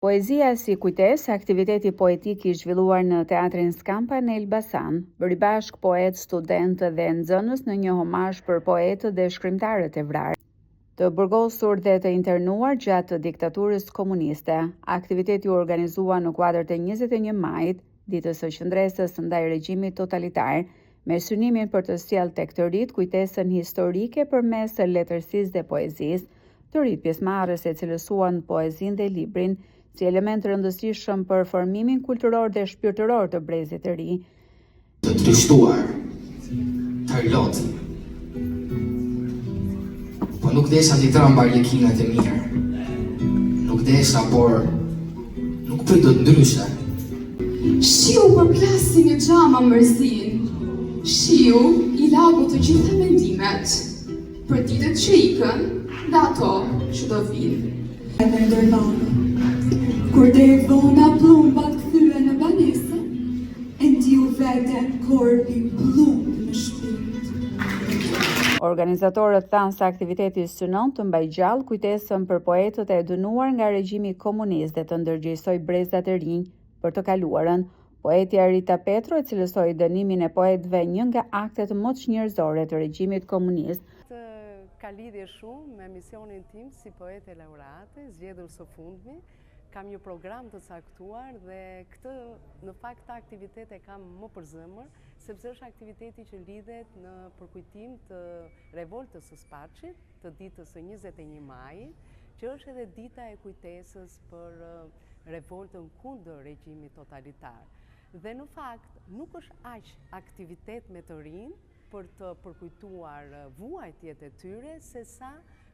Poezia si kujtesë, aktiviteti poetik i zhvilluar në Teatrin Skampa në Elbasan, bëri bashk poet, student dhe nxënës në një homazh për poetët dhe shkrimtarët e vrarë, të burgosur dhe të internuar gjatë diktaturës komuniste. Aktiviteti u organizua në kuadër të 21 majit, ditës së qëndresës ndaj regjimit totalitar, me synimin për të sjellë tek të rit kujtesën historike përmes letërsisë dhe poezisë, të rit pjesëmarrëse cilësuan poezinë dhe librin si element rëndësishëm për formimin kulturor dhe shpirtëror të brezit të ri. Të trishtuar, të arlotin. Po nuk desha t'i tramba arlekinat e mirë. Nuk desha, por nuk prit do të ndryshe. Shiu përplasi një gjama mërzin. Shiu i lagu të gjitha mendimet për ditët që ikën dhe ato që do vinë. E në ndërlanë, kur dhe vona plumbat këthyre në banese, e ndju veten korpi plumb në shpirt. Organizatorët thanë se aktiviteti synon të mbajë gjallë kujtesën për poetët e dënuar nga regjimi komunist dhe të ndërgjegjsoj brezat e rinj për të kaluarën. Poetja Rita Petro e cilësoi dënimin e poetëve një nga aktet më çnjerëzore të regjimit komunist. Ka lidhje shumë me misionin tim si poete laureate, zgjedhur së fundmi. Kam një program të caktuar dhe këtë në fakt aktivitet e kam më për zemër, sepse është aktiviteti që lidhet në përkujtim të revoltës së Spaçit, të ditës së 21 majit, që është edhe dita e kujtesës për revoltën kundër regjimit totalitar. Dhe në fakt nuk është aq aktivitet me të rinj për të përkujtuar vuajtjet e tyre, sesa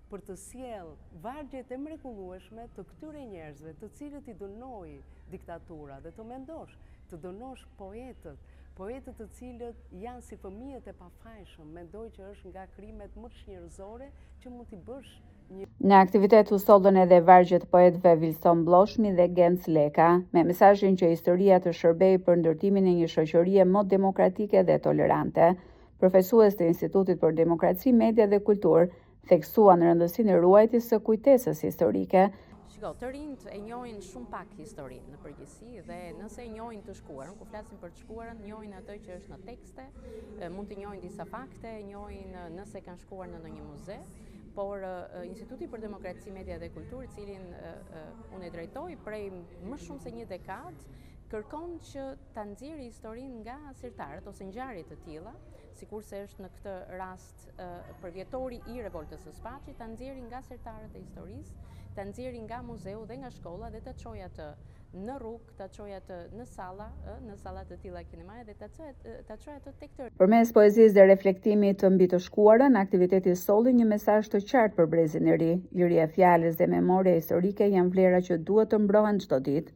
për të sjell vargjet e mrekullueshme të këtyre njerëzve, të cilët i dënoi diktatura, dhe të mendosh, të dënosh poetët të cilët janë si fëmijët e pafajshëm, mendoj që është nga krimet më çnjerëzore që mund t'i bësh një. Në aktivitet u sollën edhe vargjet poetëve Vilson Bloshmi dhe Genc Leka, me mesazhin që historia të shërbejë për ndërtimin e një shoqërie më demokratike dhe tolerante. Profesues të Institutit për Demokraci, Media dhe Kulturë theksuan rëndësinë e ruajtjes së kujtesës historike. Të rinjt e njohin shumë pak historinë në përgjithësi dhe nëse e njohin të shkuarën, kur flasim për të shkuarën, njohin atë që është në tekste, mund të njohin disa fakte, njohin nëse kanë shkuar në ndonjë muze, por Instituti për Demokraci, Media dhe Kulturë, cilin unë e drejtoj prej më shumë se një dekadë, kërkon që ta nxjerrë historinë nga sirtarët ose ngjarje të tilla, sikurse është në këtë rast përvjetori i revoltës së Spaçit, ta nxjerrë nga sirtarët e historisë, ta nxjerrë nga muzeu dhe nga shkolla dhe ta çojë atë në rrugë, ta çojë atë në salla të tilla kinemaje dhe ta çojë atë tek të. Përmes poezisë dhe reflektimit të mbi të shkuarën, aktiviteti solli një mesazh të qartë për brezin e ri. Liria e fjalës dhe memoria historike janë vlera që duhet të mbrohen çdo ditë.